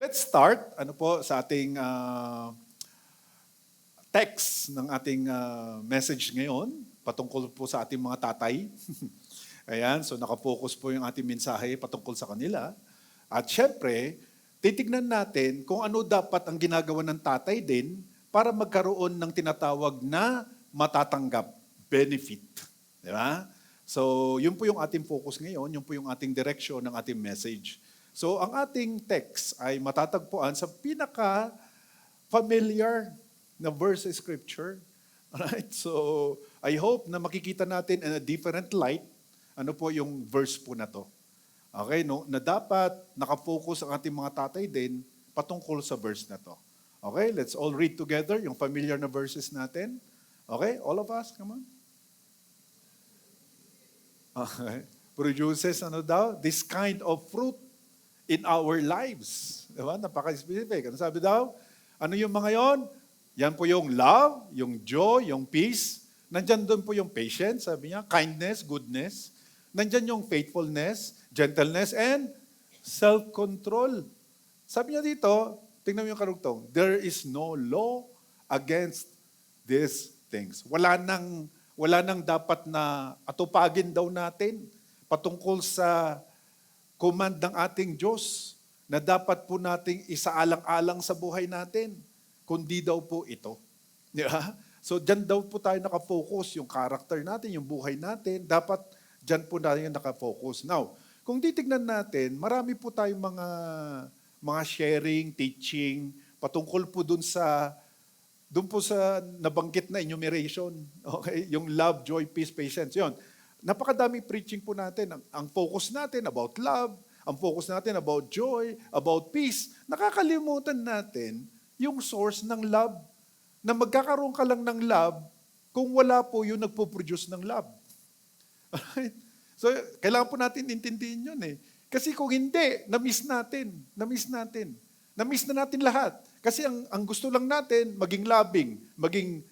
Let's start sa ating text ng ating message ngayon patungkol po sa ating mga tatay. Ayan, so nakafocus po yung ating mensahe patungkol sa kanila. At syempre, titignan natin kung ano dapat ang ginagawa ng tatay din para magkaroon ng tinatawag na matatanggap, benefit. Di ba? So, yun po yung ating focus ngayon, yun po yung ating direction ng ating message. So, ang ating text ay matatagpuan sa pinaka-familiar na verse sa Scripture. Alright? So, I hope na makikita natin in a different light ano po yung verse po na to. Okay, no? Na dapat nakafocus ang ating mga tatay din patungkol sa verse na to. Okay, let's all read together yung familiar na verses natin. Okay, all of us, come on. Okay. Produces this kind of fruit in our lives. Diba? Napaka-specific. Ano sabi daw? Ano yung mga yon? Yan po yung love, yung joy, yung peace. Nandyan doon po yung patience, sabi niya, kindness, goodness. Nandyan yung faithfulness, gentleness, and self-control. Sabi niya dito, tingnan mo yung karugtong, there is no law against these things. Wala nang dapat na atupagin daw natin patungkol sa command ng ating Diyos na dapat po nating isaalang-alang sa buhay natin, kundi daw po ito. Yeah? So dyan daw po tayo nakafocus, yung character natin, yung buhay natin, dapat dyan po tayo nakafocus. Now, kung titignan natin, marami po tayong mga sharing, teaching, patungkol po doon po sa nabanggit na enumeration. Okay? Yung love, joy, peace, patience. Yun. Napakadaming preaching po natin. Ang focus natin about love, ang focus natin about joy, about peace. Nakakalimutan natin yung source ng love. Na magkakaroon ka lang ng love kung wala po yung nagpo-produce ng love. Alright? So, kailangan po natin intindihin yun eh. Kasi kung hindi, na-miss natin. Na-miss na natin lahat. Kasi ang gusto lang natin, maging loving, maging,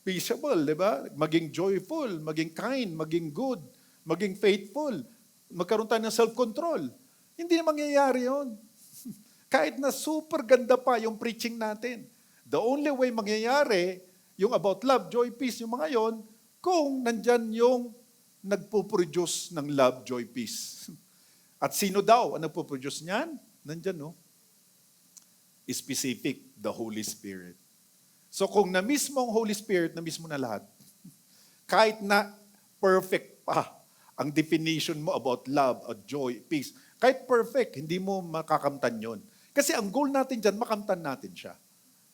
peaceable, di ba? Maging joyful, maging kind, maging good, maging faithful, magkaroon tayo ng self-control. Hindi na mangyayari yun. Kahit na super ganda pa yung preaching natin. The only way mangyayari, yung about love, joy, peace, yung mga yon, kung nandyan yung nagpo-produce ng love, joy, peace. At sino daw ang nagpo-produce niyan? Nandyan, no? Specific, the Holy Spirit. So kung na-miss mo ang Holy Spirit, na-miss mo na lahat. Kahit na perfect pa ang definition mo about love, joy, peace. Kahit perfect, hindi mo makakamtan yon. Kasi ang goal natin dyan, makamtan natin siya.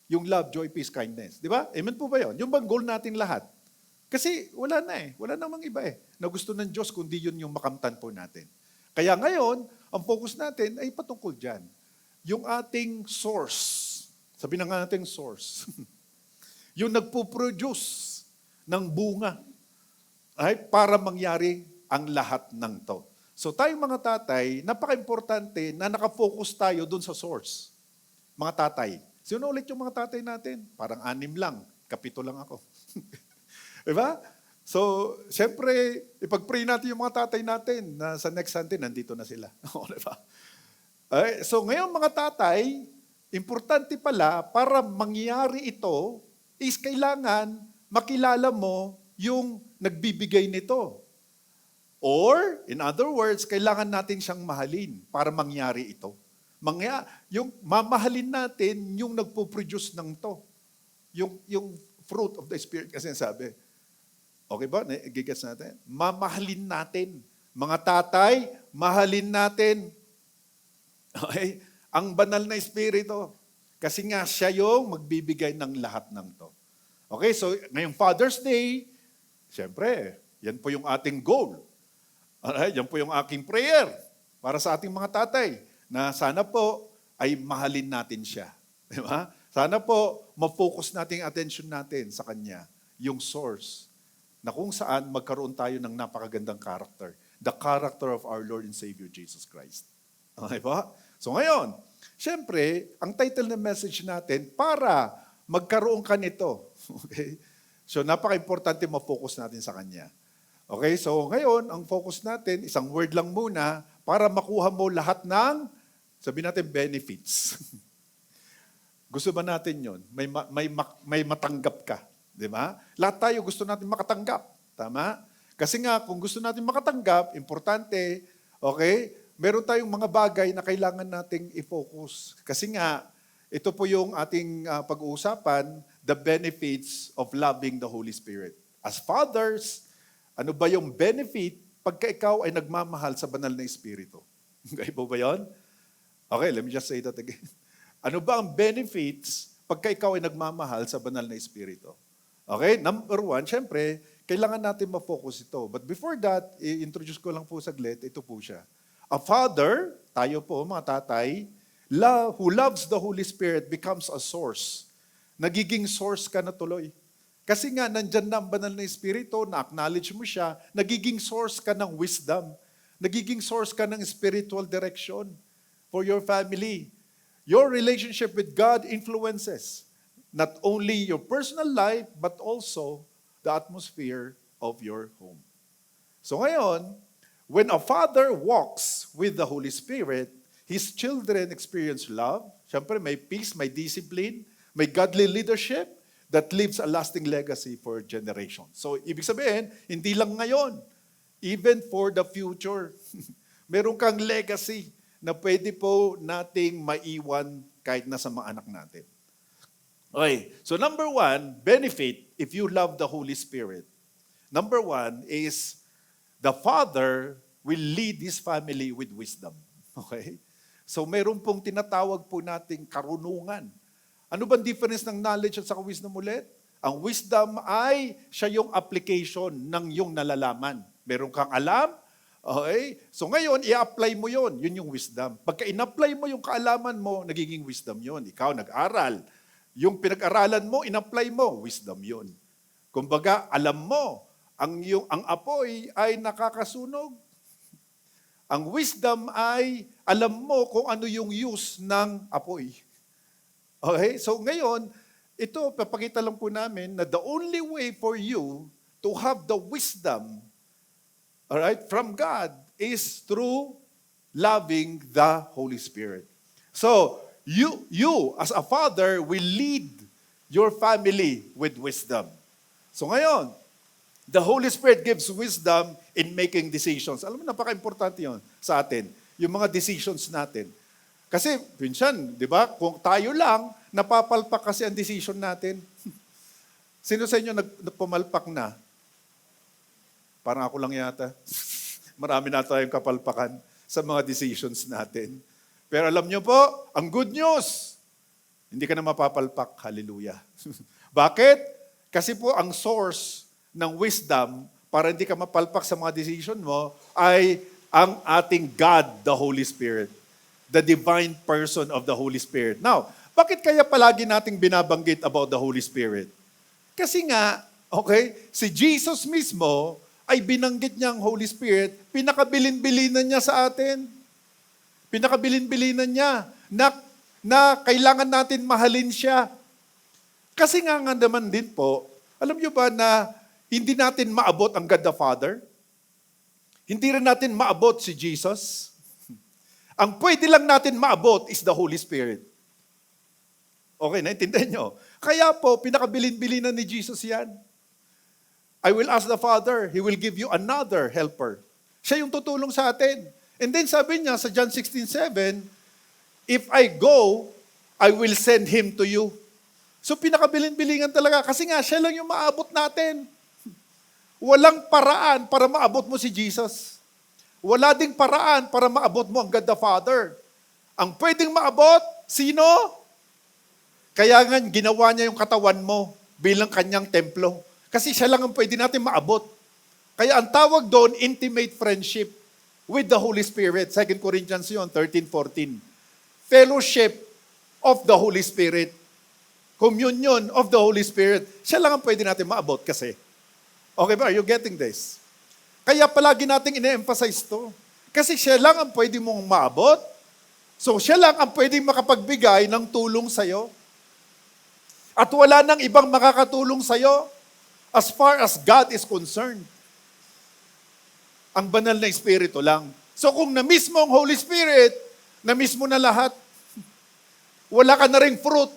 Yung love, joy, peace, kindness. Di ba? Amen po ba yun? Yung bang goal natin lahat? Kasi wala na eh. Wala namang iba eh. Na gusto ng Diyos, kundi yun yung makamtan po natin. Kaya ngayon, ang focus natin ay patungkol dyan. Yung ating source. Sabi na nga natin source. Yung nagpo-produce ng bunga ay para mangyari ang lahat ng to. So tayong mga tatay, napaka-importante na nakafocus tayo dun sa source. Mga tatay. Sino ulit yung mga tatay natin? Parang 6 lang. 7 lang ako. Diba? So, siyempre, ipag-pray natin yung mga tatay natin na sa next Sunday, nandito na sila. Diba? So, ngayon mga tatay, importante pala para mangyari ito is kailangan makilala mo yung nagbibigay nito. Or, in other words, kailangan natin siyang mahalin para mangyari ito. Yung mamahalin natin yung nagpo-produce ng to. Yung fruit of the Spirit kasi sabi. Okay ba? Gigets natin? Mamahalin natin. Mga tatay, mahalin natin. Okay? Ang banal na Espiritu. Kasi nga siya yung magbibigay ng lahat ng to. Okay, so ngayong Father's Day, siyempre, yan po yung ating goal. Alright, yan po yung aking prayer para sa ating mga tatay na sana po ay mahalin natin siya. Di ba? Sana po ma-focus natin ang attention natin sa Kanya, yung source, na kung saan magkaroon tayo ng napakagandang character. The character of our Lord and Savior Jesus Christ. Okay ba? So ngayon, siyempre, ang title ng message natin, para magkaroon ka nito. Okay? So napaka-importante ma-focus natin sa Kanya. Okay, so ngayon, ang focus natin, isang word lang muna, para makuha mo lahat ng Sabi natin benefits. Gusto ba natin yon? May matanggap ka. Di ba? Lahat tayo gusto natin makatanggap. Tama? Kasi nga, kung gusto natin makatanggap, importante, okay, meron tayong mga bagay na kailangan nating i-focus. Kasi nga, ito po yung ating pag-uusapan, the benefits of loving the Holy Spirit. As fathers, ano ba yung benefit pagka ikaw ay nagmamahal sa banal na Espiritu? Okay po ba yun? Okay, let me just say that again. Ano ba ang benefits pagka ikaw ay nagmamahal sa banal na Espiritu? Okay, number one, syempre, kailangan natin ma-focus ito. But before that, i-introduce ko lang po saglit, ito po siya. A father, tayo po mga tatay, who loves the Holy Spirit becomes a source. Nagiging source ka na tuloy. Kasi nga, nandyan na ang banal na Espiritu, na-acknowledge mo siya, nagiging source ka ng wisdom. Nagiging source ka ng spiritual direction for your family. Your relationship with God influences not only your personal life, but also the atmosphere of your home. So ngayon, when a father walks with the Holy Spirit, his children experience love. Siyempre, may peace, may discipline, may godly leadership that leaves a lasting legacy for generations. So, ibig sabihin, hindi lang ngayon, even for the future. Meron kang legacy na pwede po nating maiwan kahit na sa mga anak natin. Okay, so number one, benefit if you love the Holy Spirit. Number one is the father will lead his family with wisdom. Okay? So meron pong tinatawag po nating karunungan. Ano bang difference ng knowledge at saka wisdom ulit? Ang wisdom ay siya yung application ng yung nalalaman. Meron kang alam, okay? So ngayon, i-apply mo yon. Yun yung wisdom. Pagka in-apply mo yung kaalaman mo, nagiging wisdom yon. Ikaw nag-aral. Yung pinag-aralan mo, in-apply mo, wisdom yon. Kumbaga, alam mo, ang apoy ay nakakasunog. Ang wisdom ay alam mo kung ano yung use ng apoy. Okay? So ngayon, ito, papakita lang po namin na the only way for you to have the wisdom, all right, from God is through loving the Holy Spirit. So, you as a father will lead your family with wisdom. So ngayon, the Holy Spirit gives wisdom in making decisions. Alam mo, napaka-importante yun sa atin, yung mga decisions natin. Kasi, minsan, di ba, kung tayo lang, napapalpak kasi ang decision natin. Sino sa inyo nagpumalpak na? Parang ako lang yata. Marami na tayong kapalpakan sa mga decisions natin. Pero alam nyo po, ang good news, hindi ka na mapapalpak. Hallelujah. Bakit? Kasi po ang source ng wisdom para hindi ka mapalpak sa mga decision mo ay ang ating God, the Holy Spirit. The divine person of the Holy Spirit. Now, bakit kaya palagi nating binabanggit about the Holy Spirit? Kasi nga, okay, si Jesus mismo ay binanggit niya ang Holy Spirit, pinakabilin-bilinan niya sa atin. Pinakabilin-bilinan niya na kailangan natin mahalin siya. Kasi nga naman din po, alam niyo ba na hindi natin maabot ang God the Father? Hindi rin natin maabot si Jesus? Ang pwede lang natin maabot is the Holy Spirit. Okay, naintindihan nyo? Kaya po, pinakabilin-bilinan ni Jesus yan. I will ask the Father, He will give you another helper. Siya yung tutulong sa atin. And then sabi niya sa John 16:7, if I go, I will send Him to you. So pinakabilin-bilingan talaga kasi nga siya lang yung maabot natin. Walang paraan para maabot mo si Jesus. Wala ding paraan para maabot mo ang God the Father. Ang pwedeng maabot, sino? Kaya nga ginawa niya yung katawan mo bilang kanyang templo. Kasi siya lang ang pwede natin maabot. Kaya ang tawag doon, intimate friendship with the Holy Spirit. 2 Corinthians yun, 13-14. Fellowship of the Holy Spirit. Communion of the Holy Spirit. Siya lang ang pwede natin maabot kasi. Okay ba? Are you getting this? Kaya palagi nating ine-emphasize to. Kasi siya lang ang pwede mong maabot. So siya lang ang pwedeng makapagbigay ng tulong sa'yo. At wala nang ibang makakatulong sa'yo as far as God is concerned. Ang banal na Espiritu lang. So kung na mismo ang Holy Spirit Na-miss mo na lahat. Wala ka na ring fruit.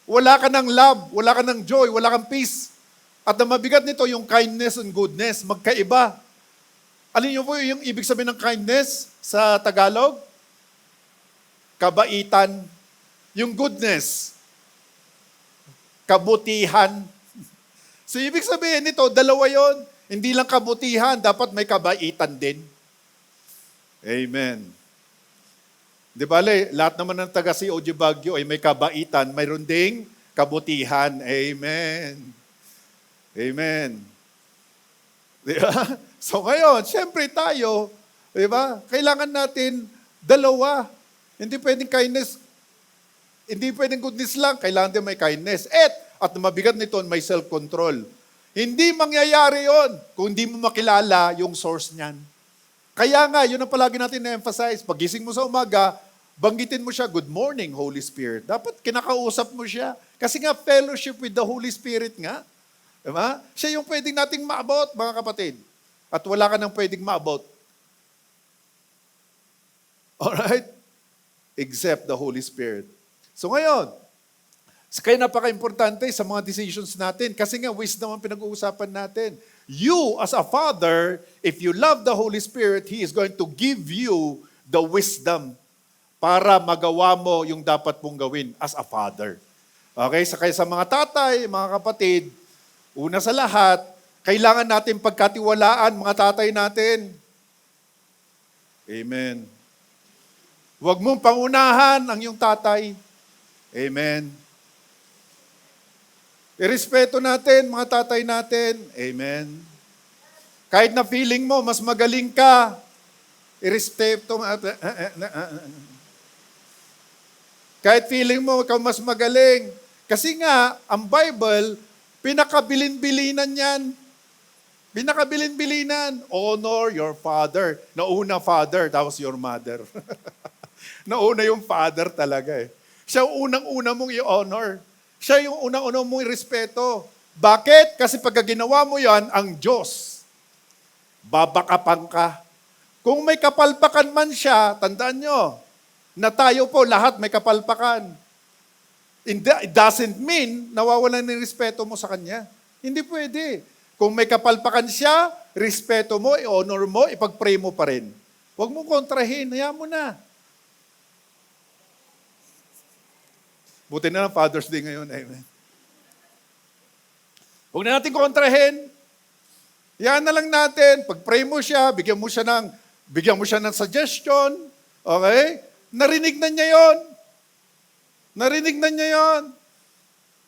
Wala ka ng love, wala ka ng joy, wala kang peace. At ang mabigat nito, yung kindness and goodness, magkaiba. Alin niyo po yung ibig sabihin ng kindness sa Tagalog? Kabaitan. Yung goodness, kabutihan. So ibig sabihin nito, dalawa yon. Hindi lang kabutihan, dapat may kabaitan din. Amen. Di ba, lahat naman ng taga COG Baguio ay may kabaitan, mayroon ding kabutihan. Amen. Amen. Di ba? So ngayon, syempre tayo, di ba, kailangan natin dalawa. Hindi pwedeng kindness, hindi pwedeng goodness lang, kailangan din may kindness. At mabigat nito, may self-control. Hindi mangyayari yon kung hindi mo makilala yung source niyan. Kaya nga, yun ang palagi natin na-emphasize. Pagising mo sa umaga, banggitin mo siya, good morning, Holy Spirit. Dapat kinakausap mo siya. Kasi nga, fellowship with the Holy Spirit nga. Diba? Siya yung pwedeng nating maabot, mga kapatid. At wala ka nang pwedeng maabot. Alright? Except the Holy Spirit. So ngayon, kaya napaka-importante sa mga decisions natin kasi nga wisdom ang pinag-uusapan natin. You as a father, if you love the Holy Spirit, He is going to give you the wisdom para magawa mo yung dapat mong gawin as a father. Okay? Kaya sa mga tatay, mga kapatid, una sa lahat, kailangan natin pagkatiwalaan mga tatay natin. Amen. Huwag mong pangunahan ang iyong tatay. Amen. Irespeto natin, mga tatay natin. Amen. Kahit na feeling mo, mas magaling ka, irespeto. Kahit feeling mo, ikaw mas magaling. Kasi nga, ang Bible, pinakabilin-bilinan yan. Pinakabilin-bilinan. Honor your father. Nauna father, tapos your mother. Nauna yung father talaga eh. Siya yung unang-una mong i-honor. Siya yung unang-una mong i-respeto. Bakit? Kasi pagka ginawa mo yan, ang Diyos, babakapan ka. Kung may kapalpakan man siya, tandaan nyo, na tayo po lahat may kapalpakan. It doesn't mean nawawalan ng respeto mo sa Kanya. Hindi pwede. Kung may kapalpakan siya, respeto mo, i-honor mo, ipag-pray mo pa rin. Huwag mong kontrahin, hayaan mo na. Buti na lang Father's Day ngayon. Amen. Huwag na natin kontrahin. Yan na lang natin. Pag-pray mo siya, bigyan mo siya ng suggestion. Okay? Narinig na niya yon. Narinig na niya yon.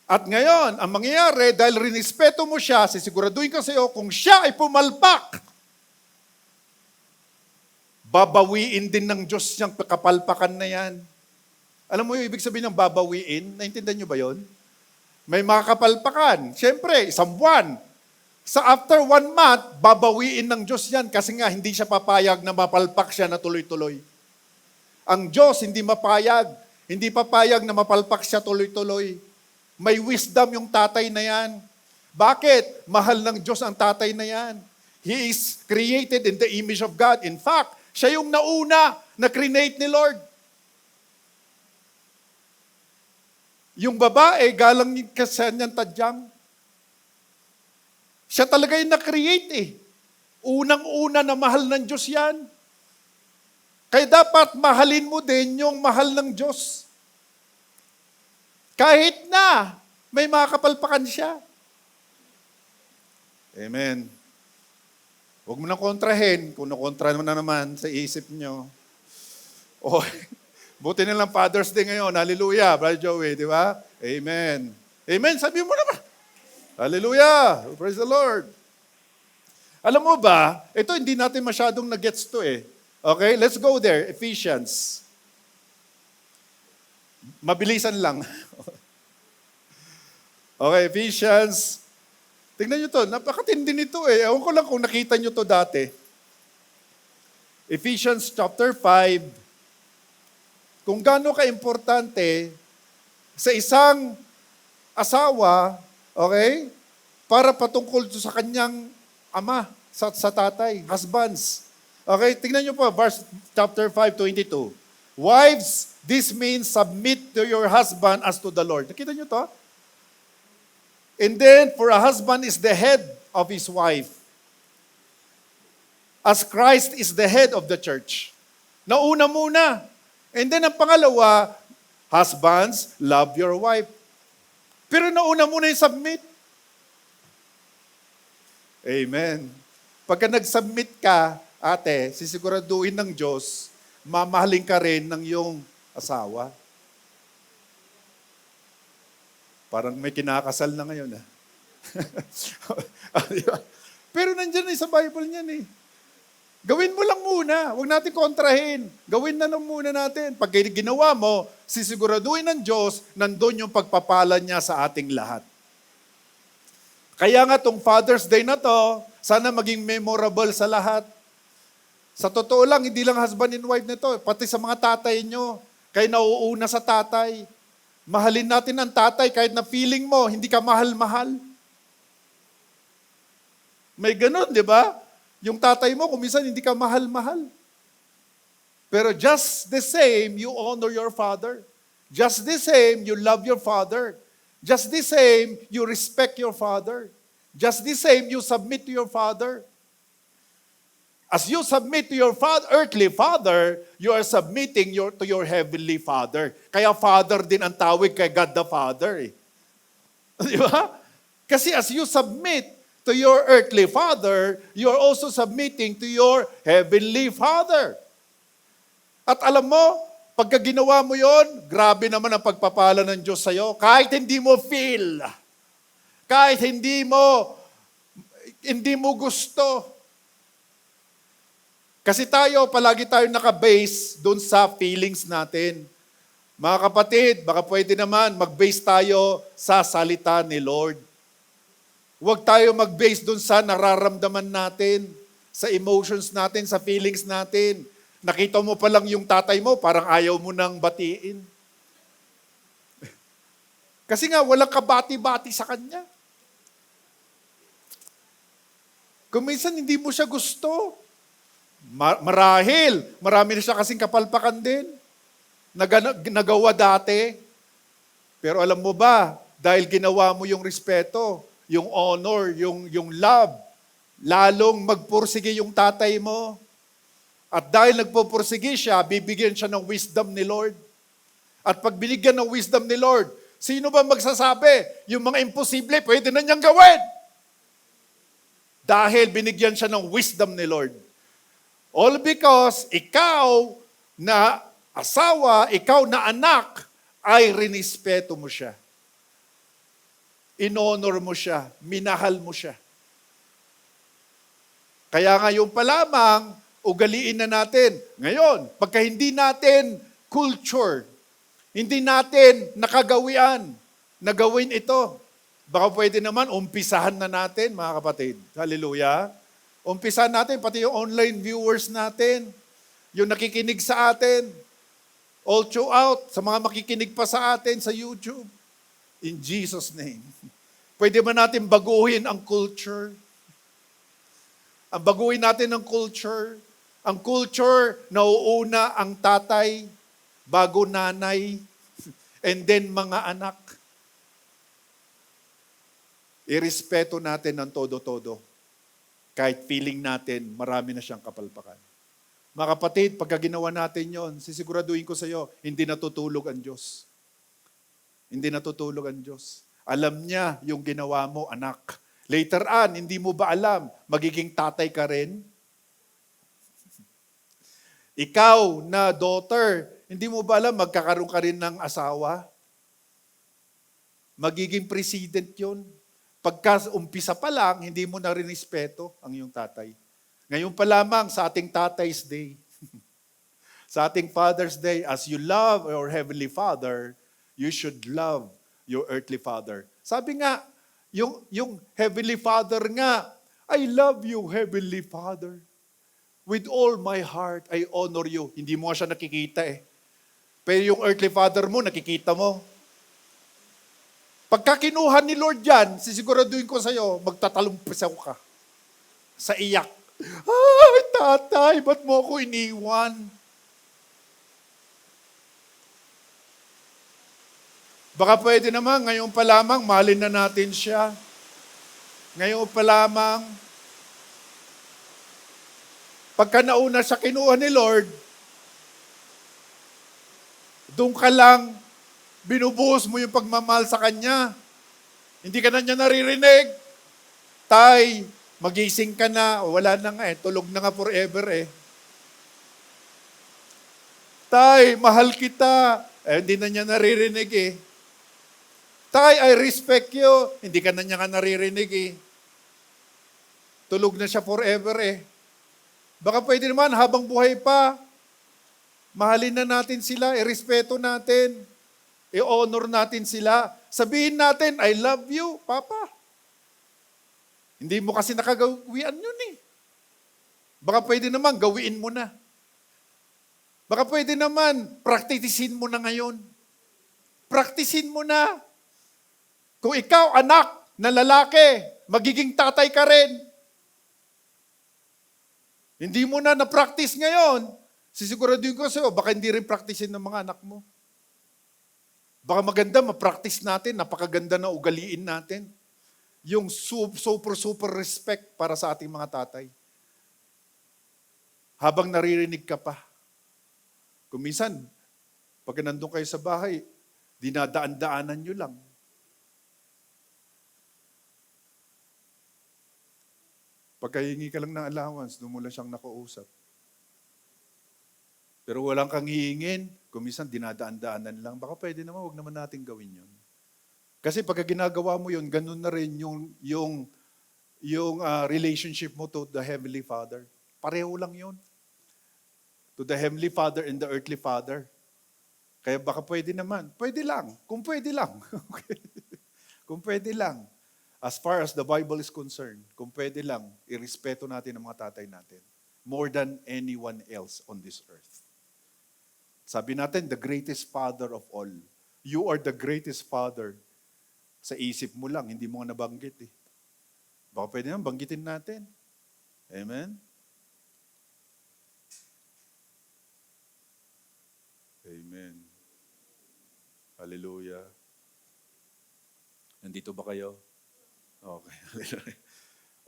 At ngayon, ang mangyayari, dahil rinespeto mo siya, sisiguraduhin ko sa iyo, kung siya ay pumalpak, babawiin din ng Diyos niyang kapalpakan na yan. Alam mo yung ibig sabihin ng babawiin? Naintindihan niyo ba yon? May mga kapalpakan. Siyempre, isang buwan. After 1 month, babawiin ng Diyos yan kasi nga hindi siya papayag na mapalpak siya na tuloy-tuloy. Ang Diyos hindi mapayag. Hindi papayag na mapalpak siya tuloy-tuloy. May wisdom yung tatay na yan. Bakit? Mahal ng Diyos ang tatay na yan. He is created in the image of God. In fact, siya yung nauna na create ni Lord. Yung babae, galang kasi niyang tadyang. Siya talaga yung na-create eh. Unang-una na mahal ng Diyos yan. Kaya dapat mahalin mo din yung mahal ng Diyos. Kahit na may mga kapalpakan siya. Amen. Huwag mo nang kontrahin. Kung nakontra mo na naman sa isip nyo. Oh, buti na lang Father's Day ngayon. Hallelujah, Brother Joey, di ba? Amen. Amen, sabi mo naman. Hallelujah, praise the Lord. Alam mo ba, ito hindi natin masyadong na-gets to eh. Okay, let's go there. Ephesians. Mabilisan lang. Okay, Ephesians. Tingnan nyo to, napakatindi nito eh. Ewan ko lang kung nakita nyo to dati. Ephesians chapter 5. Kung gaano ka-importante sa isang asawa, okay, para patungkol sa kanyang ama, sa tatay, husbands. Okay, tingnan nyo po, verse chapter 5:22. Wives, this means submit to your husband as to the Lord. Nakita niyo to? And then, for a husband is the head of his wife, as Christ is the head of the church. Nauna muna. And then, ang pangalawa, husbands, love your wife. Pero nauna muna yung submit. Amen. Pagka nag-submit ka, ate, sisiguraduhin ng Diyos, mamahalin ka rin ng iyong asawa. Parang may kinakasal na ngayon, ha? Pero nandiyan na sa Bible niyan, eh. Gawin mo lang muna. Huwag natin kontrahin. Gawin na lang muna natin. Pag ginawa mo, sisiguraduhin ng Diyos, nandun yung pagpapala niya sa ating lahat. Kaya nga tong Father's Day na to, sana maging memorable sa lahat. Sa totoo lang, hindi lang husband and wife nito, pati sa mga tatay nyo, kayo nauuna sa tatay. Mahalin natin ang tatay kahit na feeling mo, hindi ka mahal-mahal. May ganun, di ba? Yung tatay mo, kung minsan hindi ka mahal-mahal. Pero just the same, you honor your father. Just the same, you love your father. Just the same, you respect your father. Just the same, you submit to your father. As you submit to your earthly father, you are submitting to your heavenly Father. Kaya Father din ang tawag kay God the Father. Eh. Di ba? Kasi as you submit to your earthly father, you are also submitting to your heavenly Father. At alam mo, pagka ginawa mo yon, grabe naman ang pagpapala ng Diyos sa'yo. Kahit hindi mo feel, kahit hindi mo gusto. Kasi palagi tayo naka-base doon sa feelings natin. Mga kapatid, baka pwede naman mag-base tayo sa salita ni Lord. Huwag tayo mag-base doon sa nararamdaman natin, sa emotions natin, sa feelings natin. Nakita mo pa lang yung tatay mo, parang ayaw mo nang batiin. Kasi nga, walang kabati-bati sa kanya. Kung minsan hindi mo siya gusto, marahil, marami na siya kasing kapalpakan din. Nagawa dati. Pero alam mo ba, dahil ginawa mo yung respeto, yung honor, yung love, lalong magpursige yung tatay mo. At dahil nagpupursige siya, bibigyan siya ng wisdom ni Lord. At pag binigyan ng wisdom ni Lord, sino ba magsasabi? Yung mga imposible, pwede na niyang gawin. Dahil binigyan siya ng wisdom ni Lord. All because ikaw na asawa, ikaw na anak, ay rinispeto mo siya. Inonor mo siya, minahal mo siya. Kaya ngayon pa lamang, ugaliin na natin. Ngayon, pagka hindi natin culture, hindi natin nakagawian, nagawin ito, baka pwede naman umpisahan na natin, mga kapatid. Hallelujah. Umpisahan natin, pati yung online viewers natin, yung nakikinig sa atin, all throughout, sa mga makikinig pa sa atin sa YouTube. In Jesus' name. Pwede ba natin baguhin ang culture? Ang baguhin natin ang culture. Ang culture, nauuna ang tatay, bago nanay, and then mga anak. Irespeto natin ng todo-todo. Kahit feeling natin, marami na siyang kapalpakan. Mga kapatid, pagka ginawa natin yon, sisiguraduhin ko sa iyo, hindi natutulog ang Diyos. Hindi natutulog ang Diyos. Alam niya yung ginawa mo, anak. Later on, hindi mo ba alam, magiging tatay ka rin? Ikaw na daughter, hindi mo ba alam, magkakaroon ka rin ng asawa? Magiging president yun. Pagka umpisa pa lang, hindi mo na rinespeto ang iyong tatay. Ngayon pa lamang sa ating Tatay's Day, sa ating Father's Day, as you love your Heavenly Father, you should love your earthly father. Sabi nga, yung Heavenly Father nga, I love you, Heavenly Father. With all my heart, I honor you. Hindi mo siya nakikita eh. Pero yung earthly father mo, nakikita mo. Pagka kinuha ni Lord yan, sisiguraduhin ko sa iyo, magtatalumpisaw ka sa iyak. Ay, tatay, ba't mo ako iniwan? Baka pwede naman, ngayon pa lamang, mahalin na natin siya. Ngayon pa lamang, pagka nauna sa kinuha ni Lord, doon ka lang, binubuhos mo yung pagmamahal sa Kanya. Hindi ka na niya naririnig. Tay, magising ka na. Wala na nga tulog na nga forever Tay, mahal kita. Hindi na niya naririnig Tay, I respect you. Hindi ka na niya nga naririnig Tulog na siya forever Baka pwede naman, habang buhay pa, mahalin na natin sila, irespeto natin, i-honor natin sila. Sabihin natin, I love you, Papa. Hindi mo kasi nakagawian yun Baka pwede naman, gawiin mo na. Baka pwede naman, praktisin mo na ngayon. Praktisin mo na. Kung ikaw, anak na lalaki, magiging tatay ka rin. Hindi mo na na-practice ngayon, sisiguraduhin ko sa'yo, baka hindi rin practicein ng mga anak mo. Baka maganda, ma-practice natin, napakaganda na ugaliin natin. Yung super respect para sa ating mga tatay. Habang naririnig ka pa. Kung minsan, pag nandun kayo sa bahay, dinadaan-daanan nyo lang. Pagkahingi ka lang ng allowance, doon mo lang siyang nakausap. Pero walang kang hihingin, kung minsan dinadaan-daanan lang, baka pwede naman, huwag naman natin gawin yun. Kasi pagka ginagawa mo yun, ganun na rin yung relationship mo to the Heavenly Father. Pareho lang yun. To the Heavenly Father and the Earthly Father. Kaya baka pwede naman. Pwede lang. Kung pwede lang. Kung pwede lang. As far as the Bible is concerned, kung pwede lang, irespeto natin ang mga tatay natin. More than anyone else on this earth. Sabi natin, the greatest father of all. You are the greatest father. Sa isip mo lang, hindi mo nga nabanggit Baka pwede naman, banggitin natin. Amen? Amen. Hallelujah. Nandito ba kayo? Okay.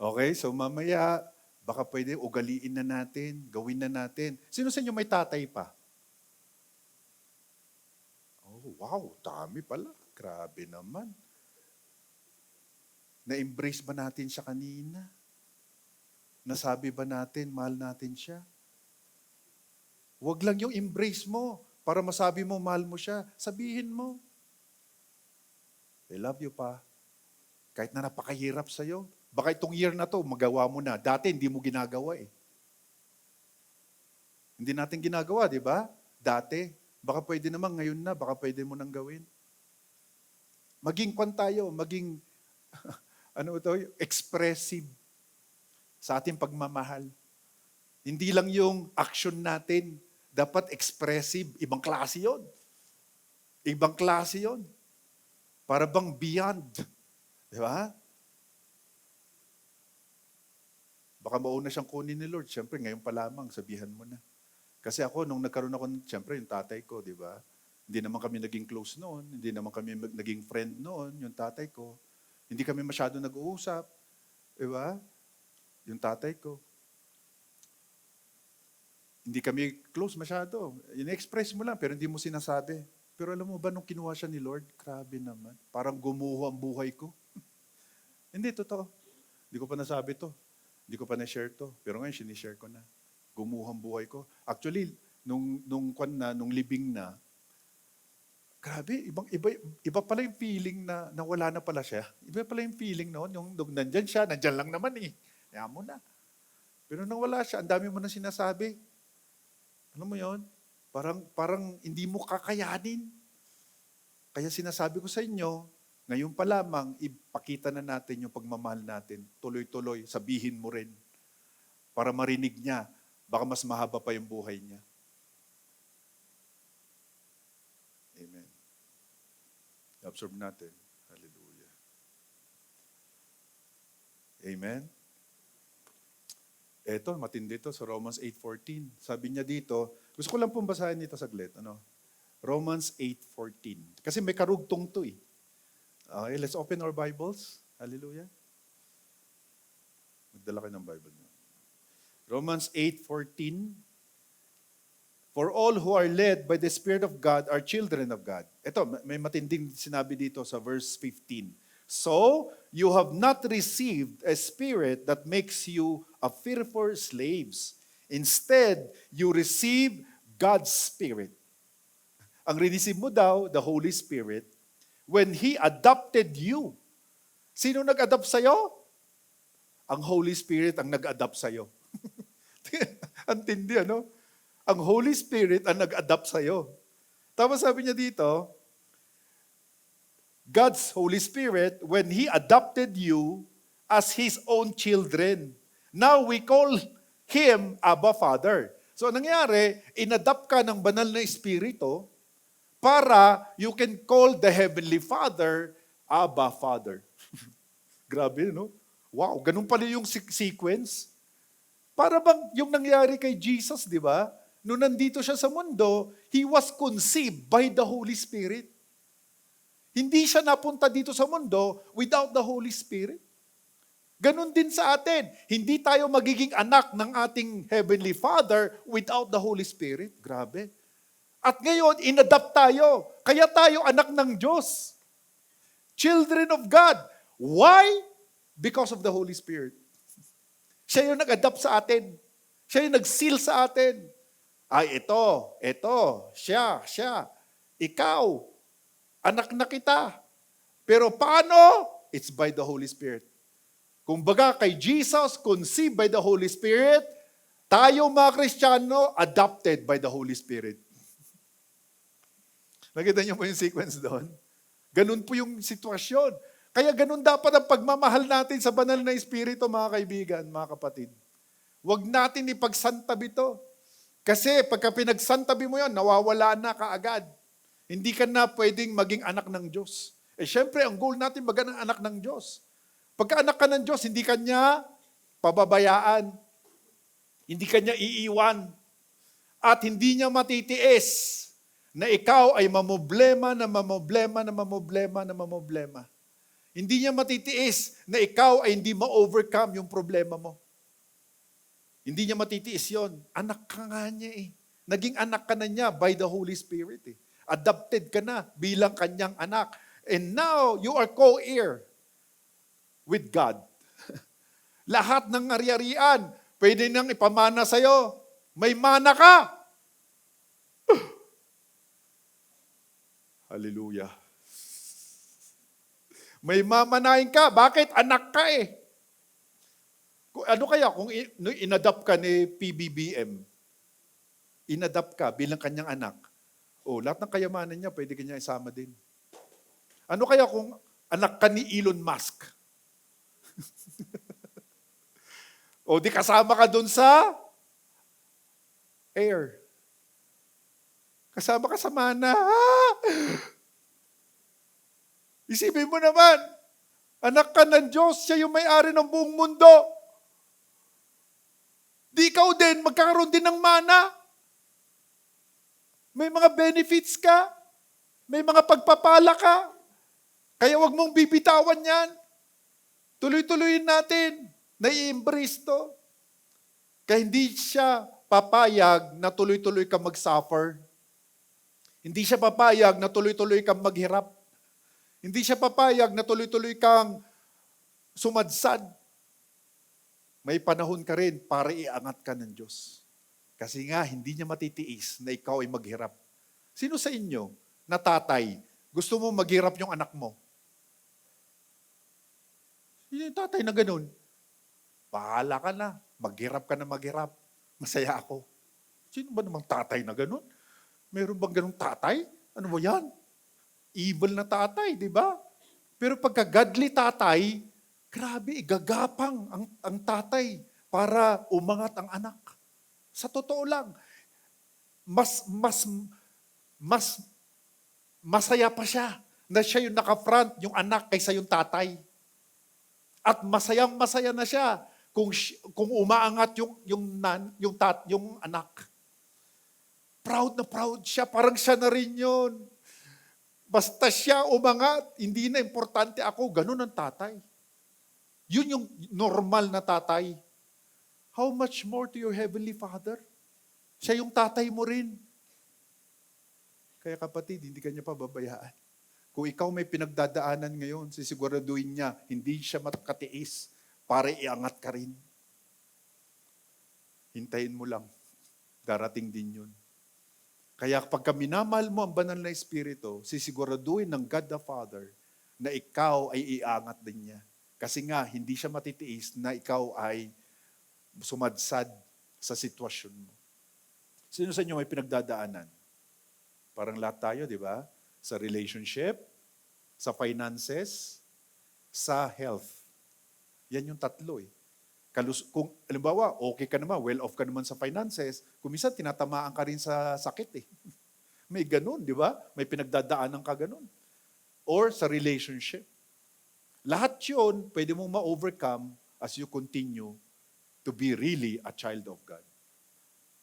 Okay, so mamaya, baka pwede ugaliin na natin, gawin na natin. Sino sa inyo may tatay pa? Oh, wow, dami pala. Grabe naman. Na-embrace ba natin siya kanina? Nasabi ba natin, mahal natin siya? Huwag lang yung embrace mo para masabi mo, mahal mo siya. Sabihin mo, I love you pa. Kahit na napakahirap sa'yo. Baka itong year na to, magawa mo na. Dati hindi mo ginagawa Hindi natin ginagawa, di ba? Dati. Baka pwede naman ngayon na, baka pwede mo nang gawin. Maging tayo, maging, expressive sa ating pagmamahal. Hindi lang yung action natin, dapat expressive. Ibang klase yun. Ibang klase yun. Para bang beyond. Di ba? Baka mauna siyang kunin ni Lord. Siyempre, ngayon pa lamang, sabihan mo na. Kasi ako, nung nagkaroon ako, siyempre, yung tatay ko, di ba? Hindi naman kami naging close noon. Hindi naman kami naging friend noon, yung tatay ko. Hindi kami masyado nag-uusap. Di ba? Yung tatay ko. Hindi kami close masyado. In-express mo lang, pero hindi mo sinasabi. Pero alam mo ba, nung kinuha siya ni Lord, grabe naman. Parang gumuho ang buhay ko. Hindi, totoo. Hindi ko pa nasabi to. Hindi ko pa na-share to. Pero ngayon, sinishare ko na. Gumuhang buhay ko. Actually, nung libing na, grabe, iba pala yung feeling na wala na pala siya. Iba pala yung feeling noon, yung nandyan siya, nandyan lang naman Kaya mo na. Pero nang wala siya, ang dami mo na sinasabi. Alam mo yon? Parang hindi mo kakayanin. Kaya sinasabi ko sa inyo, ngayon pa lamang, ipakita na natin yung pagmamahal natin. Tuloy-tuloy, sabihin mo rin. Para marinig niya, baka mas mahaba pa yung buhay niya. Amen. Absorb natin. Hallelujah. Amen. Eto, matindi to sa Romans 8:14. Sabi niya dito, gusto ko lang pong basahin dito saglit. Romans 8:14. Kasi may karugtong to eh. Okay, let's open our Bibles. Hallelujah. Magdala kayo ng Bible niyo. Romans 8:14. For all who are led by the Spirit of God are children of God. Ito, may matinding sinabi dito sa verse 15. So, you have not received a spirit that makes you a fearful slaves. Instead, you receive God's Spirit. Ang receive mo daw, the Holy Spirit, when He adopted you. Sino nag-adopt sa'yo? Ang Holy Spirit ang nag-adopt sa'yo. Ang tindi, ano? Ang Holy Spirit ang nag-adopt sa'yo. Tapos sabi niya dito, God's Holy Spirit, when He adopted you as His own children. Now we call Him Abba Father. So nangyari, inadopt ka ng banal na Espiritu para you can call the Heavenly Father Abba Father. Grabe, no? Wow, ganun pala yung sequence. Para bang yung nangyari kay Jesus, di ba? Noong nandito siya sa mundo, He was conceived by the Holy Spirit. Hindi siya napunta dito sa mundo without the Holy Spirit. Ganon din sa atin. Hindi tayo magiging anak ng ating Heavenly Father without the Holy Spirit. Grabe. At ngayon, inadapt tayo. Kaya tayo anak ng Diyos. Children of God. Why? Because of the Holy Spirit. Siya yung nag-adapt sa atin. Siya yung nag-seal sa atin. Ay, ito, siya, ikaw, anak na kita. Pero paano? It's by the Holy Spirit. Kung baga kay Jesus, conceived by the Holy Spirit, tayo mga Kristiyano, adopted by the Holy Spirit. Nakita niyo po yung sequence doon? Ganun po yung sitwasyon. Kaya ganun dapat ang pagmamahal natin sa banal na Espiritu, mga kaibigan, mga kapatid. Huwag natin ipagsantabi ito. Kasi pagka pinagsantabi mo yan, nawawala na kaagad. Hindi ka na pwedeng maging anak ng Diyos. Syempre, ang goal natin maging anak ng Diyos. Pagka anak ka ng Diyos, hindi ka niya pababayaan. Hindi ka niya iiwan. At hindi niya matitiis na ikaw ay mamoblema. Hindi niya matitiis na ikaw ay hindi ma-overcome yung problema mo. Hindi niya matitiis yon. Anak ka nga niya eh. Naging anak ka na niya by the Holy Spirit eh. Adopted ka na bilang kanyang anak. And now, you are co-heir with God. Lahat ng ari-arian, pwede nang ipamana sa'yo. May mana ka. Hallelujah. May mamanahin ka. Bakit? Anak ka eh. Ano kaya kung inadapt ka ni PBBM? Inadapt ka bilang kanyang anak. Lahat ng kayamanan niya, pwede kanya isama din. Ano kaya kung anak ka ni Elon Musk? Di kasama ka dun sa air. Kasama ka sa mana. Isipin mo naman, anak ka ng Diyos, siya yung may-ari ng buong mundo. Di ikaw din, magkakaroon din ng mana. May mga benefits ka. May mga pagpapala ka. Kaya wag mong bibitawan yan. Tuloy-tuloyin natin. Nai-embrace to. Kaya hindi siya papayag na tuloy-tuloy kang mag-suffer. Hindi siya papayag na tuloy-tuloy kang maghirap. Hindi siya papayag na tuloy-tuloy kang sumadsad. May panahon ka rin para iangat ka ng Diyos. Kasi nga, hindi niya matitiis na ikaw ay maghirap. Sino sa inyo na tatay, gusto mo maghirap yung anak mo? Yung tatay na ganun, bahala ka na, maghirap ka na maghirap. Masaya ako. Sino ba namang tatay na ganun? Meron bang ganung tatay? Ano ba yan? Evil na tatay, di ba? Pero pagka godly tatay, grabe, gagapang ang tatay para umangat ang anak. Sa totoo lang, mas masaya pa siya na siya yung naka-front, yung anak, kaysa yung tatay. At masayang-masaya na siya kung umaangat yung anak. Proud na proud siya. Parang siya na rin yun. Basta siya umangat, hindi na importante ako. Ganun ang tatay. Yun yung normal na tatay. How much more to your Heavenly Father? Siya yung tatay mo rin. Kaya kapatid, hindi ka niya pababayaan. Kung ikaw may pinagdadaanan ngayon, sisiguraduhin niya, hindi siya makatiis para iangat ka rin. Hintayin mo lang. Darating din yun. Kaya pagka minamahal mo ang banal na Espiritu, sisiguraduhin ng God the Father na ikaw ay iangat din niya. Kasi nga, hindi siya matitiis na ikaw ay sumadsad sa sitwasyon mo. Sino sa inyo may pinagdadaanan? Parang lahat tayo, di ba? Sa relationship, sa finances, sa health. Yan yung tatlo eh. Kung, alimbawa, okay ka naman, well-off ka naman sa finances, kung minsan tinatamaan ka rin sa sakit eh. May ganun, di ba? May pinagdadaanan ka ganun. Or sa relationship. Lahat yun, pwede mong ma-overcome as you continue to be really a child of God.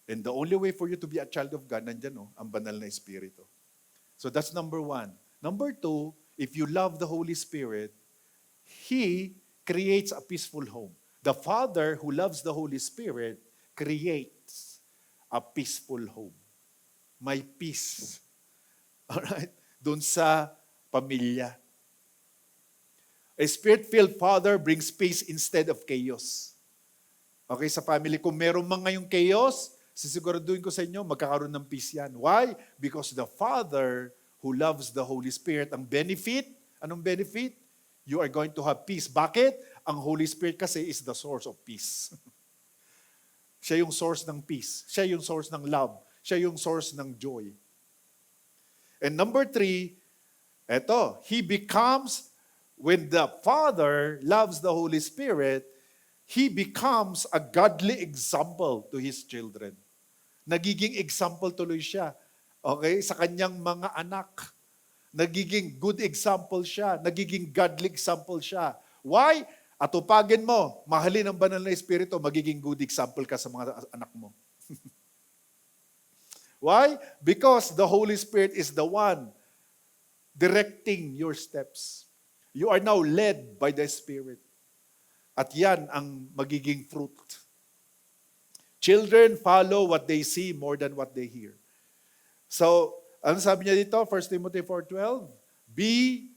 And the only way for you to be a child of God, nandyan ang banal na Espiritu. So that's number 1. Number 2, if you love the Holy Spirit, He creates a peaceful home. The Father who loves the Holy Spirit creates a peaceful home. May peace. Alright? Doon sa pamilya. A Spirit-filled Father brings peace instead of chaos. Okay, sa family, kung meron man ngayong chaos, sisiguraduhin ko sa inyo, magkakaroon ng peace yan. Why? Because the Father who loves the Holy Spirit, ang benefit, anong benefit? You are going to have peace. Bakit? Ang Holy Spirit kasi is the source of peace. Siya yung source ng peace. Siya yung source ng love. Siya yung source ng joy. And number 3, eto, He becomes, when the Father loves the Holy Spirit, He becomes a godly example to His children. Nagiging example tuloy siya. Okay? Sa kanyang mga anak. Nagiging good example siya. Nagiging godly example siya. Why? Atupagin mo, mahalin ang banal na Espiritu, magiging good example ka sa mga anak mo. Why? Because the Holy Spirit is the one directing your steps. You are now led by the Spirit. At yan ang magiging fruit. Children follow what they see more than what they hear. So, ano sabi niya dito? 1 Timothy 4:12, be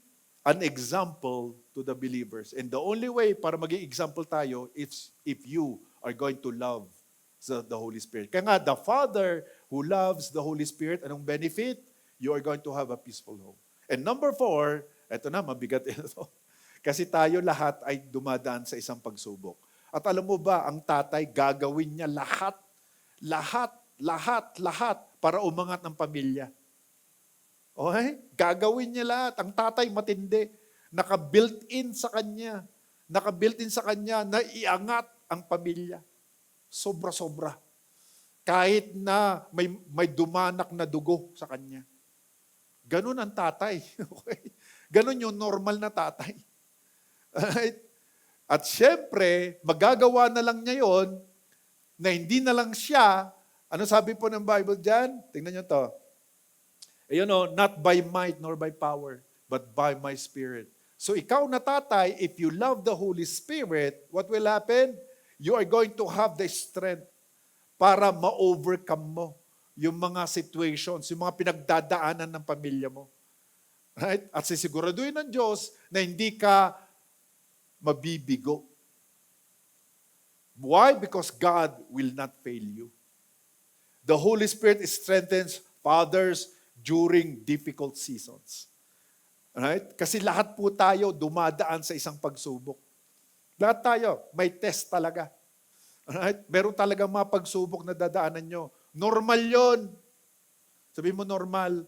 an example to the believers. And the only way para maging example tayo is if you are going to love the Holy Spirit. Kaya nga, the Father who loves the Holy Spirit, anong benefit? You are going to have a peaceful home. And number 4, eto na, mabigat ito. Kasi tayo lahat ay dumadaan sa isang pagsubok. At alam mo ba, ang tatay gagawin niya lahat para umangat ng pamilya. Okay? Gagawin niya lahat. Ang tatay matindi. Naka-built-in sa kanya. Naka-built-in sa kanya na iangat ang pamilya. Sobra-sobra. Kahit na may dumanak na dugo sa kanya. Ganun ang tatay. Okay? Ganun yung normal na tatay. Right? At syempre, magagawa na lang niya yon na hindi na lang siya, ano sabi po ng Bible dyan? Tingnan niyo to. Not by might nor by power, but by my Spirit. So ikaw na tatay, if you love the Holy Spirit, what will happen? You are going to have the strength para ma-overcome mo yung mga situations, yung mga pinagdadaanan ng pamilya mo. Right? At sisiguraduhin ng Diyos na hindi ka mabibigo. Why? Because God will not fail you. The Holy Spirit strengthens fathers during difficult seasons. Right? Kasi lahat po tayo dumadaan sa isang pagsubok. Lahat tayo, may test talaga. Right? Meron talagang mga pagsubok na dadaanan nyo. Normal yon. Sabihin mo normal.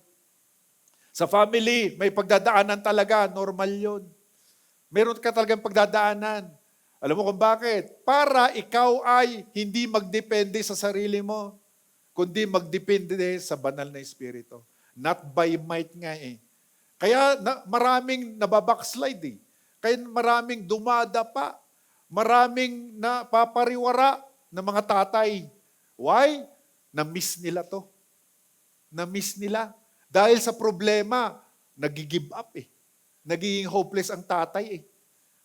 Sa family, may pagdadaanan talaga, normal yon. Meron ka talagang pagdadaanan. Alam mo kung bakit? Para ikaw ay hindi magdepende sa sarili mo, kundi magdepende sa banal na Espiritu. Not by might nga eh. Kaya maraming nababackslide eh. Kaya maraming dumadapa. Maraming napapariwara ng mga tatay. Why? Na-miss nila to. Na-miss nila. Dahil sa problema, nag-give up eh. Nagiging hopeless ang tatay eh.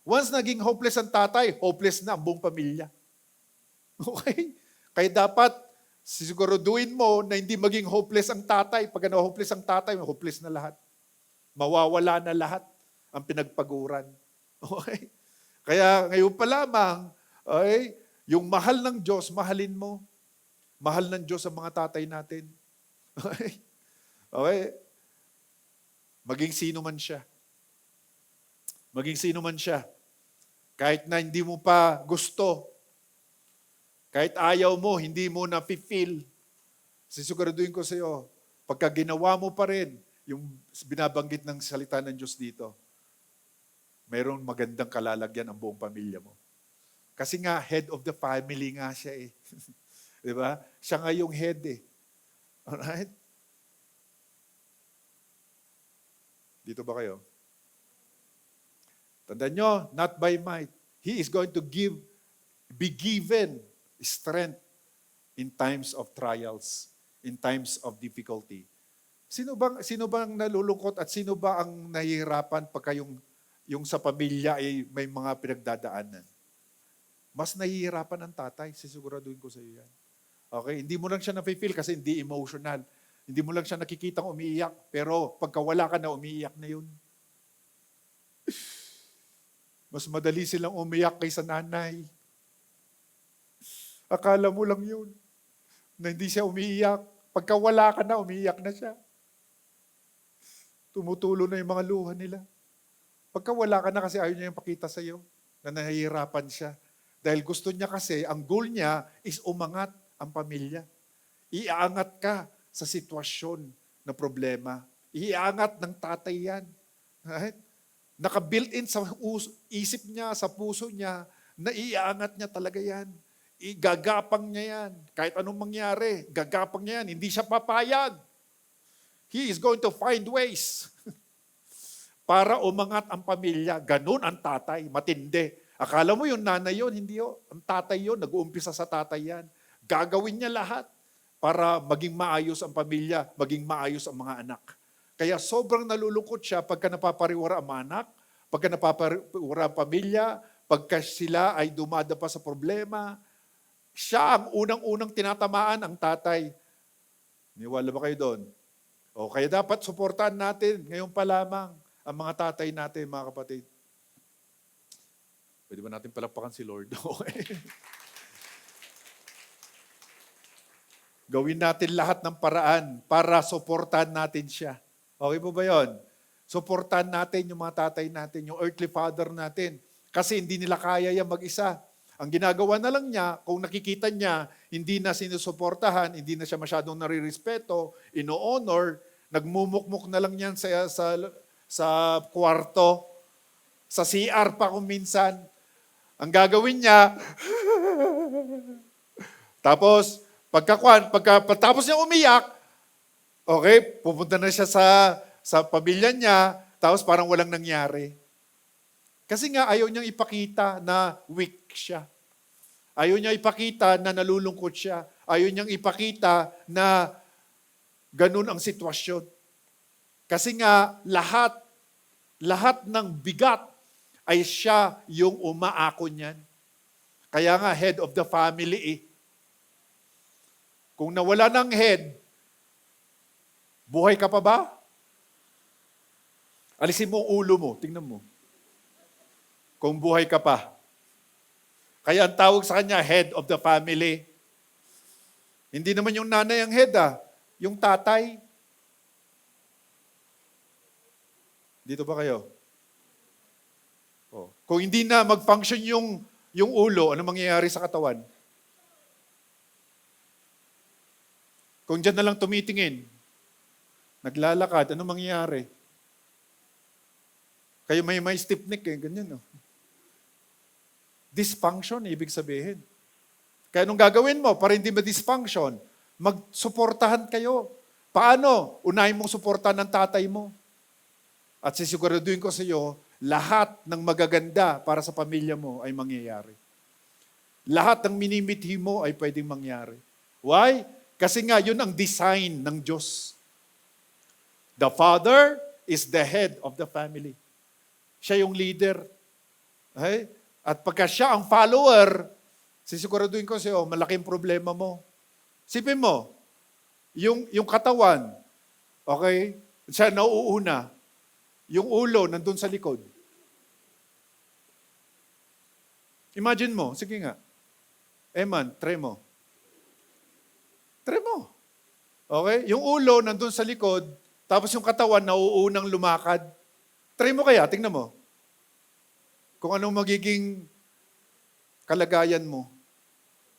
Once naging hopeless ang tatay, hopeless na ang buong pamilya. Okay? Kaya dapat siguraduhin mo na hindi maging hopeless ang tatay. Pag hopeless ang tatay, hopeless na lahat. Mawawala na lahat ang pinagpaguran. Okay? Kaya ngayon pa lamang, okay, yung mahal ng Diyos, mahalin mo. Mahal ng Diyos ang mga tatay natin. Okay? Okay? Maging sino man siya. Maging sino man siya. Kahit na hindi mo pa gusto, kahit ayaw mo, hindi mo na-feel, sisiguraduhin ko sa iyo, pagka ginawa mo pa rin, yung binabanggit ng salita ng Diyos dito, mayroong magandang kalalagyan ang buong pamilya mo. Kasi nga, head of the family nga siya eh. Di ba? Siya nga yung head eh. Alright? Dito ba kayo? Tandaan nyo, not by might. He is going to be given strength in times of trials, in times of difficulty. Sino bang nalulungkot at sino ba ang nahihirapan pagka yung sa pamilya ay may mga pinagdadaanan? Mas nahihirapan ang tatay, sisiguraduhin ko sa iyo yan. Okay? Hindi mo lang siya na-feel kasi hindi emotional. Hindi mo lang siya nakikitang umiiyak, pero pagka wala ka na, umiiyak na yun. Mas madali silang umiyak kaysa nanay. Akala mo lang yun, na hindi siya umiiyak. Pagka wala ka na, umiiyak na siya. Tumutulo na yung mga luha nila. Pagka wala ka na kasi ayaw niya yung pakita sa iyo na nahihirapan siya. Dahil gusto niya kasi, ang goal niya is umangat ang pamilya. Iaangat ka sa sitwasyon na problema. Iaangat ng tatay yan. Right? Naka-built-in sa isip niya, sa puso niya, na iaangat niya talaga yan. Igagapang niya yan. Kahit anong mangyari, gagapang niya yan. Hindi siya papayag. He is going to find ways para umangat ang pamilya. Ganun ang tatay, matindi. Akala mo yung nanay yun, hindi yun. Ang tatay yun, nag-uumpisa sa tatay yan. Gagawin niya lahat para maging maayos ang pamilya, maging maayos ang mga anak. Kaya sobrang nalulungkot siya pagka napapariwara ang mga anak, pagka napapariwara ang pamilya, pagka sila ay dumadapa sa problema. Siya ang unang-unang tinatamaan, ang tatay. Niwala ba kayo doon? O kaya dapat suportahan natin ngayon pa lamang ang mga tatay natin, mga kapatid. Pwede ba natin palakpakan si Lord? Okay. Gawin natin lahat ng paraan para suportahan natin siya. Okay po ba yun? Suportahan natin yung mga tatay natin, yung earthly father natin. Kasi hindi nila kaya yan mag-isa. Ang ginagawa na lang niya, kung nakikita niya, hindi na sinusuportahan, hindi na siya masyadong narirespeto, ino-honor, nagmumukmuk na lang yan sa kwarto, sa CR pa kung minsan. Ang gagawin niya, tapos, pagkatapos niya umiyak, okay, pupunta na siya sa pamilya niya, tapos parang walang nangyari. Kasi nga ayaw niyang ipakita na weak siya. Ayaw niya ipakita na nalulungkot siya. Ayaw niyang ipakita na ganun ang sitwasyon. Kasi nga lahat ng bigat ay siya yung umaako niyan. Kaya nga head of the family eh. Kung nawala ng head, buhay ka pa ba? Alisin mo ang ulo mo, tingnan mo. Kung buhay ka pa. Kaya ang tawag sa kanya, head of the family. Hindi naman yung nanay ang head yung tatay. Dito ba kayo? Oh. Kung hindi na mag-function yung ulo, ano mangyayari sa katawan? Kung dyan na lang tumitingin, naglalakad, ano mangyayari? Kayo may stiff neck ganyan. No? Dysfunction, ibig sabihin. Kaya anong gagawin mo para hindi ma-dysfunction? Magsuportahan kayo. Paano? Unahin mong suportahan ng tatay mo. At sisiguraduhin ko sa iyo, lahat ng magaganda para sa pamilya mo ay mangyayari. Lahat ng minimithi mo ay pwedeng mangyari. Why? Kasi nga, yun ang design ng Diyos. The father is the head of the family. Siya yung leader. Okay? At pagka siya ang follower, sisiguraduhin ko sa'yo, malaking problema mo. Sipin mo, yung katawan, okay, siya nauuna, yung ulo nandun sa likod. Imagine mo, sige nga, Eman, try mo. Try mo. Okay? Yung ulo nandun sa likod, tapos yung katawan nauunang lumakad. Try mo kaya, tingnan mo. Kung anong magiging kalagayan mo.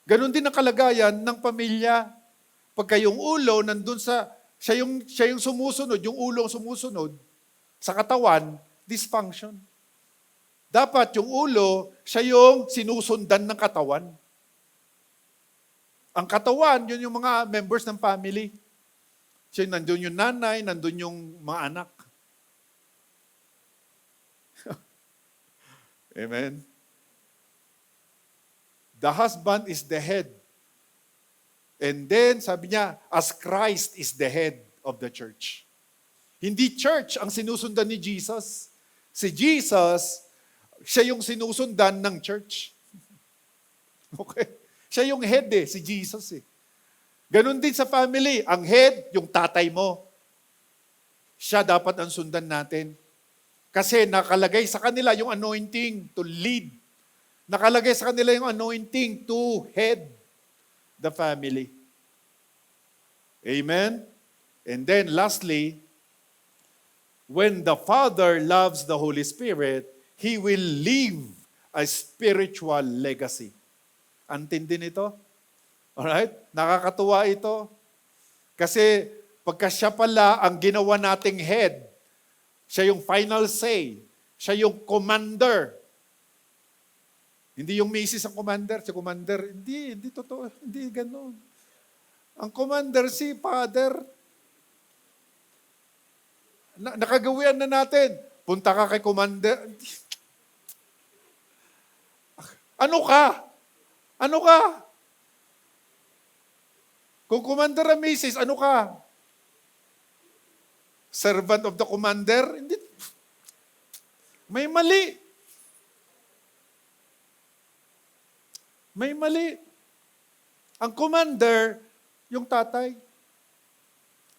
Ganon din ang kalagayan ng pamilya. Pagka yung ulo nandun siya yung sumusunod, yung ulo ang sumusunod, sa katawan, dysfunction. Dapat yung ulo, siya yung sinusundan ng katawan. Ang katawan, yun yung mga members ng family. Siya nandun yung nanay, nandun yung mga anak. Amen? The husband is the head. And then, sabi niya, as Christ is the head of the church. Hindi church ang sinusundan ni Jesus. Si Jesus, siya yung sinusundan ng church. Okay? Siya yung head si Jesus Ganon din sa family. Ang head, yung tatay mo. Siya dapat ang sundan natin. Kasi nakalagay sa kanila yung anointing to lead. Nakalagay sa kanila yung anointing to head the family. Amen? And then lastly, when the Father loves the Holy Spirit, He will leave a spiritual legacy. Antindi nito? Alright? Nakakatuwa ito. Kasi pagka siya pala ang ginawa nating head, siya yung final say, siya yung commander. Hindi yung misis ang commander, si commander, hindi totoo, hindi ganoon. Ang commander si Father. Nakagawian na natin. Punta ka kay commander. Ano ka? Ano ka? Kung commander ang misis, ano ka? Servant of the commander? Hindi. May mali. May mali. Ang commander, yung tatay.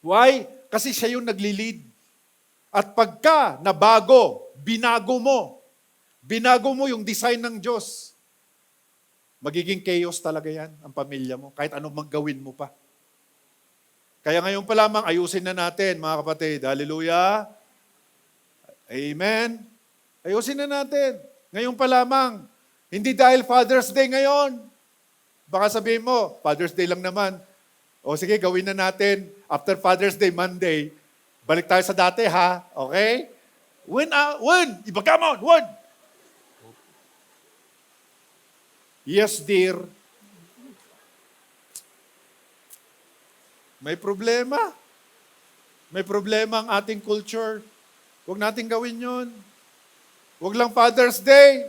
Why? Kasi siya yung nagli-lead. At pagka nabago, binago mo yung design ng Diyos, magiging chaos talaga yan, ang pamilya mo, kahit anong maggawin mo pa. Kaya ngayon pa lamang, ayusin na natin, mga kapatid. Hallelujah. Amen. Ayusin na natin. Ngayon pa lamang. Hindi dahil Father's Day ngayon. Baka sabihin mo, Father's Day lang naman. O sige, gawin na natin. After Father's Day, Monday, balik tayo sa dati ha. Okay? When? Iba come on, when? Yes, dear. May problema. May problema ang ating culture. Huwag natin gawin yun. Huwag lang Father's Day.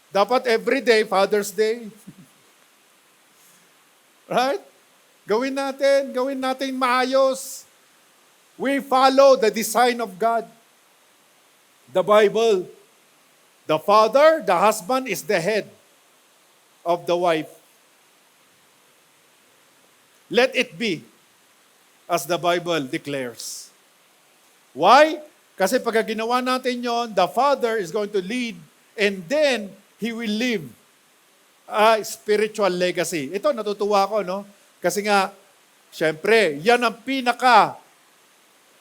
Dapat every day, Father's Day. Right? Gawin natin maayos. We follow the design of God. The Bible. The father, the husband is the head of the wife. Let it be as the Bible declares. Why? Kasi pag ginawa natin yon, the father is going to lead and then he will leave a spiritual legacy. Ito, natutuwa ko, no? Kasi nga, syempre, yan ang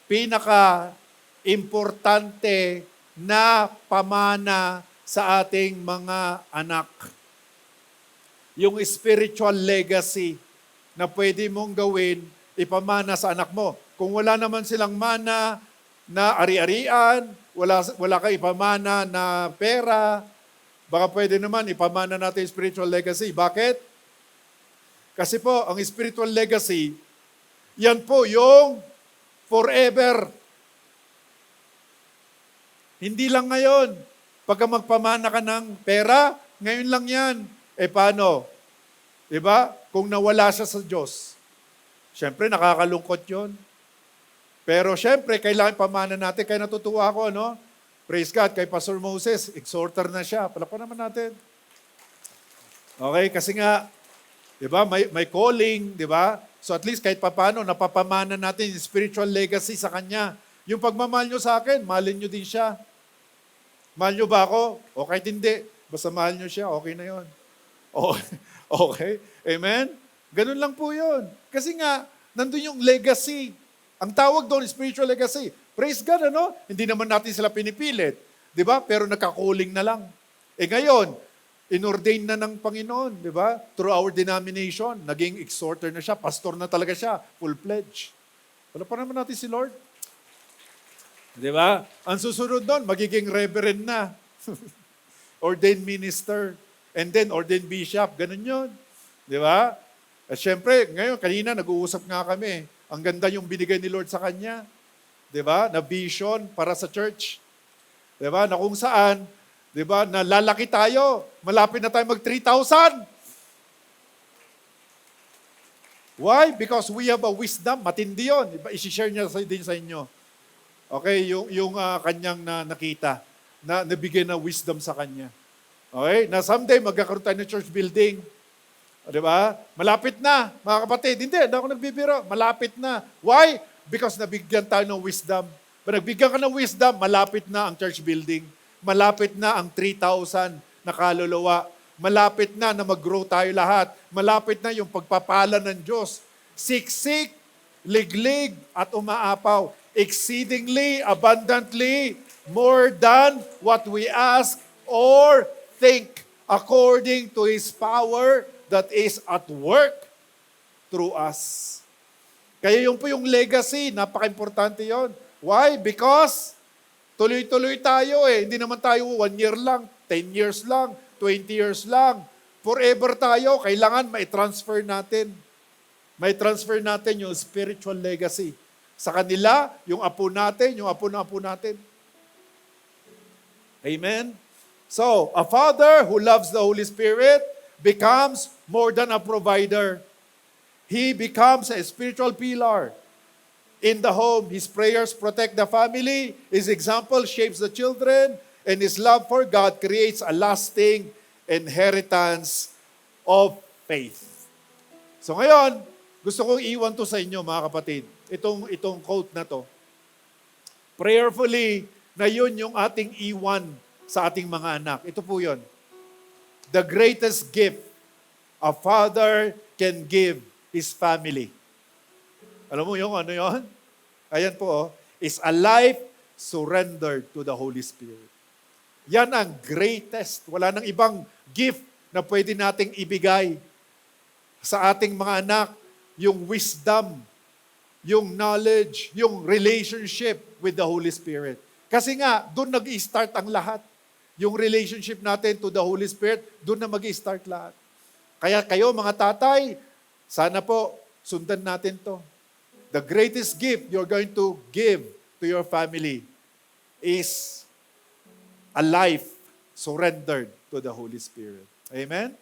pinaka-importante na pamana sa ating mga anak. Yung spiritual legacy na pwede mong gawin, ipamana sa anak mo. Kung wala naman silang mana na ari-arian, wala ka ipamana na pera, baka pwede naman ipamana natin yung spiritual legacy. Bakit? Kasi po, ang spiritual legacy, yan po yung forever. Hindi lang ngayon. Pagka magpamana ka ng pera, ngayon lang yan. Paano? Diba? Kung nawala siya sa Diyos, Siyempre, nakakalungkot yun. Pero siyempre, kailangan pamana natin. Kaya natutuwa ako, no? Praise God, kay Pastor Moses, exhorter na siya. Palakpan naman natin. Okay, kasi nga, di ba, may calling, di ba? So at least kahit papano, napapamana natin yung spiritual legacy sa kanya. Yung pagmamahal nyo sa akin, mahalin nyo din siya. Mahal nyo ba ako? O kahit hindi, basta mahal nyo siya, okay na yon. Okay? Amen? Ganun lang po yun. Kasi nga, nandun yung legacy. Ang tawag doon, spiritual legacy. Praise God, ano? Hindi naman natin sila pinipilit. Di ba? Pero nagka-calling na lang. Ngayon, inordain na ng Panginoon, di ba? Through our denomination, naging exhorter na siya, pastor na talaga siya, full-fledged. Wala pa naman natin si Lord. Di ba? Ang susunod doon, magiging reverend na. Ordained minister. And then, ordained bishop. Ganun yun. Di ba? At syempre, ngayon, kanina, nag-uusap nga kami. Ang ganda yung binigay ni Lord sa kanya. Di ba? Na vision para sa church. Di ba? Na kung saan, di ba, na lalaki tayo. Malapit na tayo mag 3,000. Why? Because we have a wisdom. Matindi yun. I-share niya din sa inyo. Okay, yung kanyang nakita, na nabigay na wisdom sa kanya. Okay, na someday magkakaroon tayo ng church building. Di ba? Malapit na, mga kapatid. Hindi ako nagbibiro. Malapit na. Why? Because nabigyan tayo ng wisdom. Pag nagbigyan ka ng wisdom, malapit na ang church building. Malapit na ang 3,000 na kaluluwa. Malapit na mag-grow tayo lahat. Malapit na yung pagpapala ng Diyos. Siksik, liglig, at umaapaw. Exceedingly, abundantly, more than what we ask or think, according to His power that is at work through us. Kaya yun po yung legacy, napaka-importante yon. Why? Because tuloy-tuloy tayo eh. Hindi naman tayo 1 year lang, 10 years lang, 20 years lang. Forever tayo, kailangan mai-transfer natin. Mai-transfer natin yung spiritual legacy. Sa kanila, yung apo natin, yung apo na apo natin. Amen? So, a father who loves the Holy Spirit becomes more than a provider. He becomes a spiritual pillar. In the home, his prayers protect the family, his example shapes the children, and his love for God creates a lasting inheritance of faith. So ngayon, gusto kong iwan to sa inyo mga kapatid. Itong quote na to. Prayerfully, na yun yung ating iwan sa ating mga anak. Ito po yun. The greatest gift a father can give his family. Alam mo yung ano yun? Ayan po, is a life surrendered to the Holy Spirit. Yan ang greatest. Wala nang ibang gift na pwede nating ibigay sa ating mga anak. Yung wisdom, yung knowledge, yung relationship with the Holy Spirit. Kasi nga, doon nag-i-start ang lahat. Yung relationship natin to the Holy Spirit, doon na mag-i-start lahat. Kaya kayo mga tatay, sana po, sundan natin to. The greatest gift you're going to give to your family is a life surrendered to the Holy Spirit. Amen?